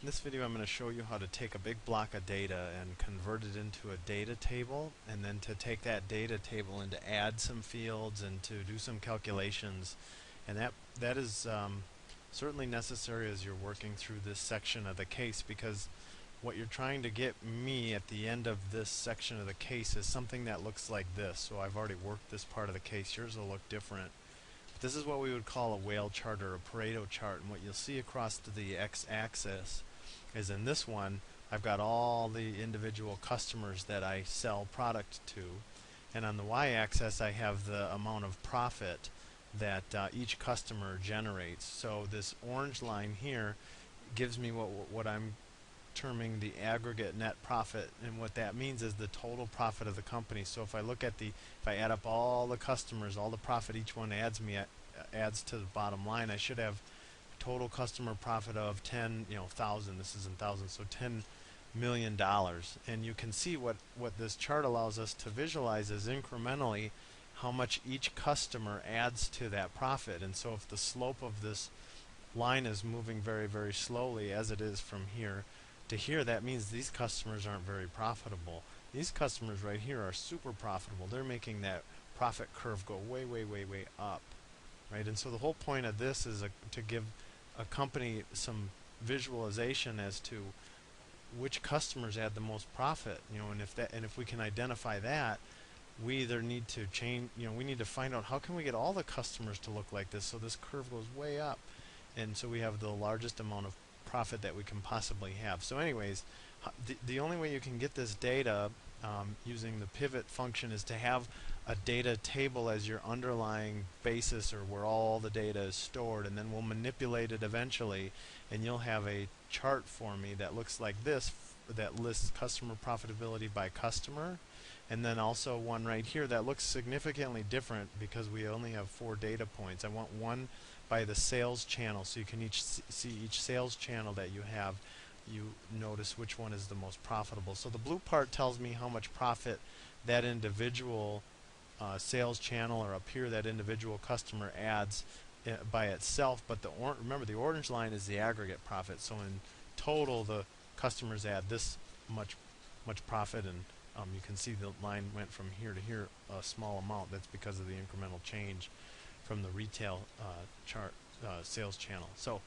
In this video I'm going to show you how to take a big block of data and convert it into a data table, and then to take that data table and to add some fields and to do some calculations. And that is certainly necessary as you're working through this section of the case, because what you're trying to get me at the end of this section of the case is something that looks like this. So I've already worked this part of the case. Yours will look different. This is what we would call a whale chart or a Pareto chart, and what you'll see across to the x-axis is, in this one I've got all the individual customers that I sell product to, and on the y-axis I have the amount of profit that each customer generates. So this orange line here gives me what I'm terming the aggregate net profit, and what that means is the total profit of the company. So if I look at if I add up all the customers, all the profit each one adds to the bottom line, I should have total customer profit of 10,000. This is in thousands, so $10 million. And you can see what this chart allows us to visualize is incrementally how much each customer adds to that profit. And so if the slope of this line is moving very, very slowly, as it is from here to here, that means these customers aren't very profitable. These customers right here are super profitable. They're making that profit curve go way, way, way, way up, right? And so the whole point of this is to give a company some visualization as to which customers add the most profit, and if we can identify that, we either need to change, we need to find out how can we get all the customers to look like this, so this curve goes way up, and so we have the largest amount of profit that we can possibly have. So anyways, the only way you can get this data using the pivot function is to have a data table as your underlying basis, or where all the data is stored, and then we'll manipulate it eventually, and you'll have a chart for me that looks like this, that lists customer profitability by customer, and then also one right here that looks significantly different because we only have 4 data points. I want one by the sales channel, so you can see each sales channel that you have. You notice which one is the most profitable. So the blue part tells me how much profit that individual sales channel, or up here that individual customer, adds by itself. But remember, the orange line is the aggregate profit. So in total, the customers add this much profit, and you can see the line went from here to here a small amount. That's because of the incremental change from the retail chart sales channel. So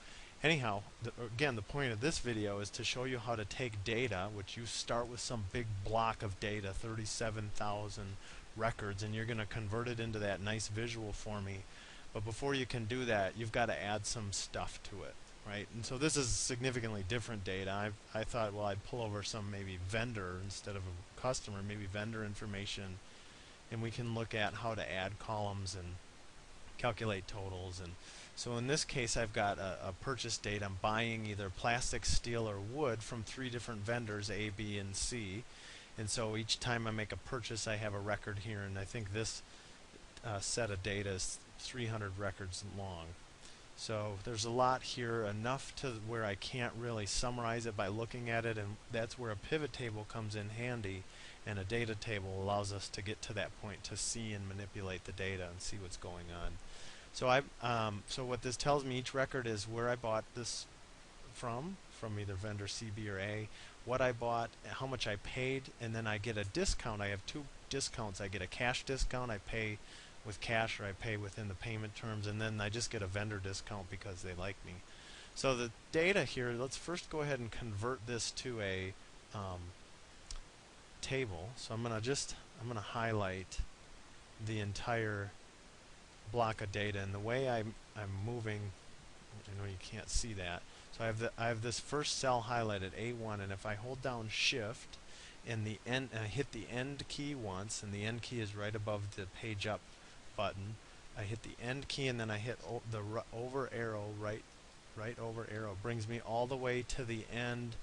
anyhow, again, the point of this video is to show you how to take data, which you start with some big block of data, 37,000 records, and you're going to convert it into that nice visual for me. But before you can do that, you've got to add some stuff to it, right? And so this is significantly different data. I thought, well, I'd pull over some maybe vendor instead of a customer, maybe vendor information, and we can look at how to add columns and calculate totals. And so in this case, I've got a purchase date. I'm buying either plastic, steel, or wood from 3 different vendors, A, B, and C. And so each time I make a purchase, I have a record here, and I think this set of data is 300 records long. So there's a lot here, enough to where I can't really summarize it by looking at it, and that's where a pivot table comes in handy, and a data table allows us to get to that point to see and manipulate the data and see what's going on. So so what this tells me, each record is where I bought this from either vendor C, B, or A, what I bought, how much I paid, and then I get a discount. I have 2 discounts. I get a cash discount, I pay with cash, or I pay within the payment terms, and then I just get a vendor discount because they like me. So the data here, let's first go ahead and convert this to a table. So I'm going to highlight the entire block of data, and the way I'm moving, I know you can't see that. So I have this first cell highlighted, A1, and if I hold down Shift and I hit the End key once, and the End key is right above the Page Up button. I hit the End key, and then I hit the over arrow, right over arrow, brings me all the way to the end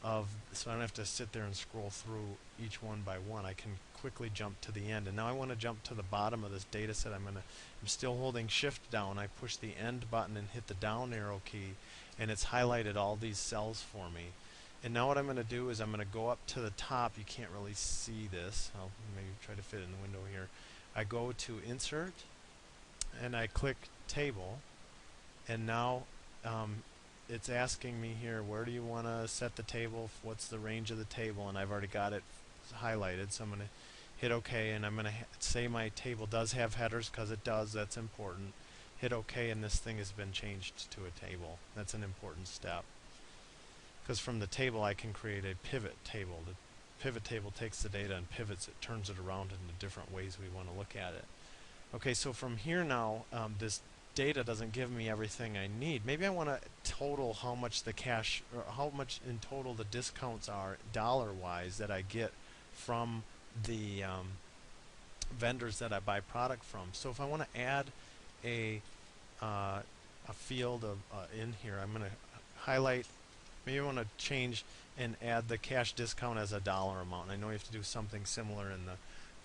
of, so I don't have to sit there and scroll through each one by one. I can quickly jump to the end. And now I want to jump to the bottom of this data set. I'm still holding Shift down. I push the End button and hit the down arrow key, and it's highlighted all these cells for me. And now what I'm going to do is I'm going to go up to the top. You can't really see this. I'll maybe try to fit it in the window here. I go to Insert, and I click Table, and now it's asking me here, where do you want to set the table? What's the range of the table? And I've already got it highlighted, so I'm going to hit OK, and I'm going to say my table does have headers, because it does. That's important. Hit OK, and this thing has been changed to a table. That's an important step, because from the table I can create a pivot table. The pivot table takes the data and pivots it, turns it around into different ways we want to look at it. Okay, so from here now, this data doesn't give me everything I need. Maybe I want to total how much the cash, or how much in total the discounts are dollar-wise that I get from the vendors that I buy product from. So if I want to add a field of in here, I'm going to highlight. Maybe I want to change and add the cash discount as a dollar amount. And I know you have to do something similar in the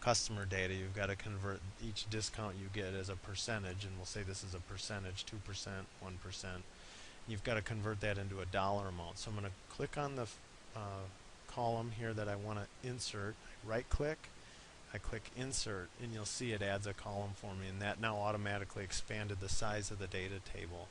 customer data. You've got to convert each discount you get as a percentage, and we'll say this is a percentage, 2%, 1%. You've got to convert that into a dollar amount. So I'm going to click on the column here that I want to insert. Right click, I click insert, and you'll see it adds a column for me, and that now automatically expanded the size of the data table.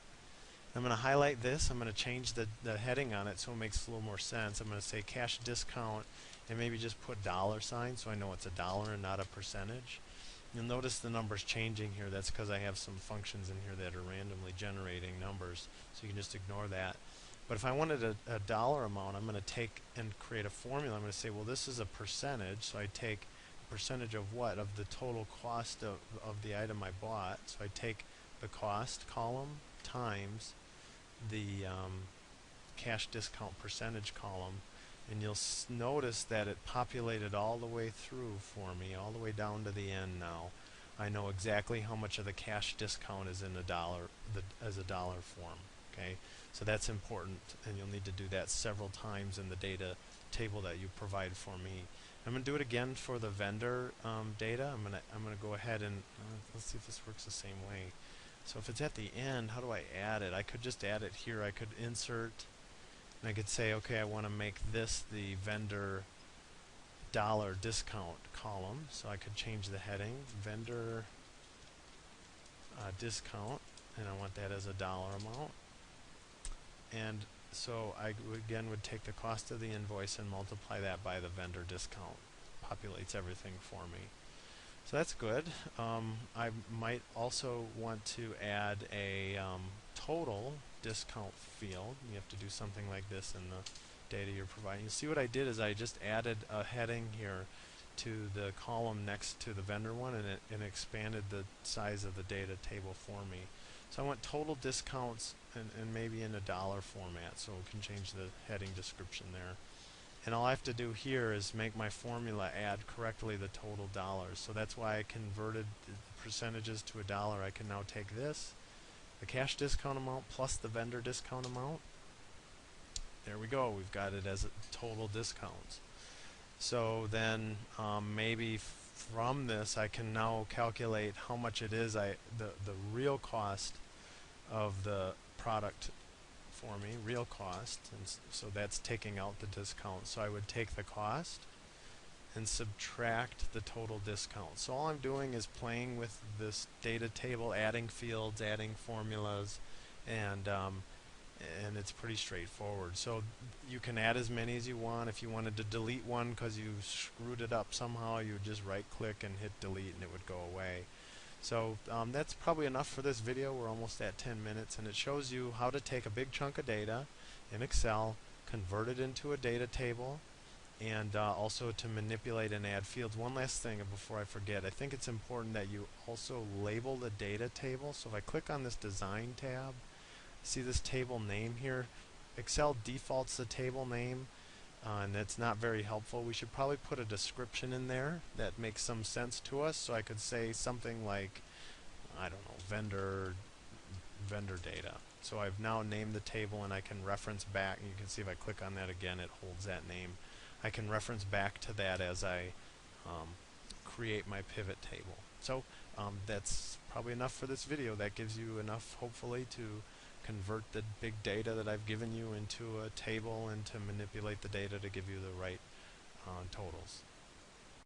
I'm going to highlight this. I'm going to change the heading on it so it makes a little more sense. I'm going to say cash discount and maybe just put dollar sign so I know it's a dollar and not a percentage. You'll notice the numbers changing here. That's because I have some functions in here that are randomly generating numbers, so you can just ignore that. But if I wanted a dollar amount, I'm going to take and create a formula. I'm going to say, well, this is a percentage, so I take a percentage of what? Of the total cost of the item I bought. So I take the cost column times the cash discount percentage column, and you'll notice that it populated all the way through for me, all the way down to the end now. I know exactly how much of the cash discount is in a dollar, as a dollar form. Okay, so that's important, and you'll need to do that several times in the data table that you provide for me. I'm going to do it again for the vendor data. I'm going to go ahead and let's see if this works the same way. So if it's at the end, how do I add it? I could just add it here. I could insert, and I could say, okay, I want to make this the vendor dollar discount column. So I could change the heading, vendor discount, and I want that as a dollar amount. And so I again would take the cost of the invoice and multiply that by the vendor discount. Populates everything for me. So that's good. I might also want to add a total discount field. You have to do something like this in the data you're providing. You see what I did is I just added a heading here to the column next to the vendor one, and it expanded the size of the data table for me. So I want total discounts and maybe in a dollar format, so we can change the heading description there. And all I have to do here is make my formula add correctly the total dollars. So that's why I converted the percentages to a dollar. I can now take this, the cash discount amount plus the vendor discount amount. There we go. We've got it as a total discounts. So then maybe from this I can now calculate how much it is the real cost of the product for me, real cost, and so that's taking out the discount. So I would take the cost and subtract the total discount. So all I'm doing is playing with this data table, adding fields, adding formulas, and it's pretty straightforward. So you can add as many as you want. If you wanted to delete one because you screwed it up somehow, you would just right click and hit delete and it would go away. So that's probably enough for this video. We're almost at 10 minutes, and it shows you how to take a big chunk of data in Excel, convert it into a data table, and also to manipulate and add fields. One last thing before I forget, I think it's important that you also label the data table. So if I click on this design tab, see this table name here? Excel defaults the table name, and that's not very helpful. We should probably put a description in there that makes some sense to us. So I could say something like, I don't know, vendor data. So I've now named the table, and I can reference back. You can see if I click on that again, it holds that name. I can reference back to that as I create my pivot table. So that's probably enough for this video. That gives you enough, hopefully, to convert the big data that I've given you into a table and to manipulate the data to give you the right totals.